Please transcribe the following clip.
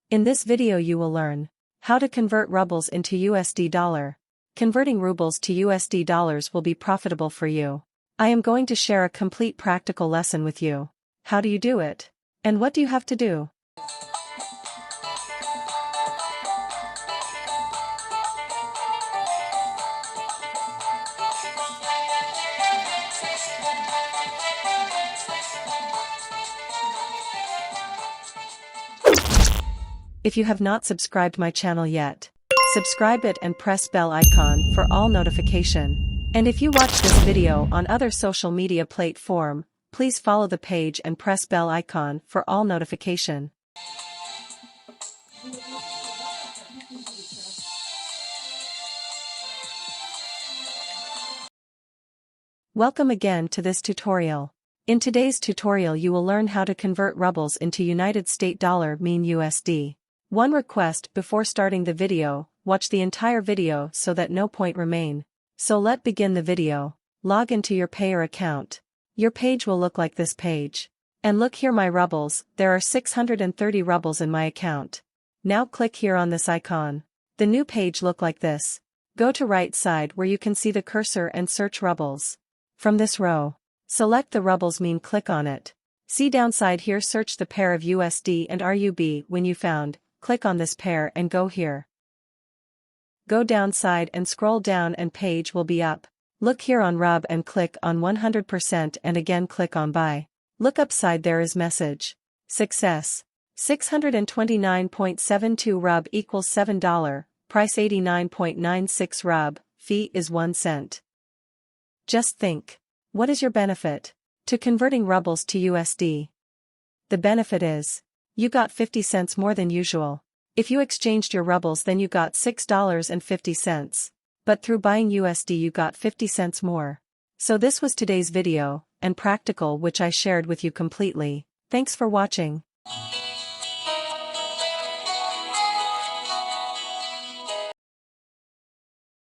In this video you will learn how to convert rubles into USD dollar. Converting rubles to USD dollars will be profitable for you. I am going to share a complete practical lesson with you. How do you do it? And what do you have to do? If you have not subscribed my channel yet, subscribe it and press bell icon for all notification. And if you watch this video on other social media platform, please follow the page and press bell icon for all notification. Welcome again to this tutorial. In today's tutorial you will learn how to convert rubles into United States dollar mean USD. One request before starting the video, watch the entire video so that no point remain. So let's begin the video. Log into your Payeer account. Your page will look like this page. And look here my rubles, there are 630 rubles in my account. Now click here on this icon. The new page look like this. Go to right side where you can see the cursor and search rubles. From this row, select the rubles mean click on it. See downside here search the pair of USD and RUB when you found. Click on this pair and go here. Go downside and scroll down and page will be up. Look here on rub and click on 100% and again click on buy. Look upside there is message. Success. 629.72 rub equals $7, price 89.96 rub, fee is 1 cent. Just think. What is your benefit to converting rubles to USD? The benefit is you got 50 cents more than usual. If you exchanged your rubles then you got $6.50. But through buying USD you got 50 cents more. So this was today's video, and practical which I shared with you completely. Thanks for watching.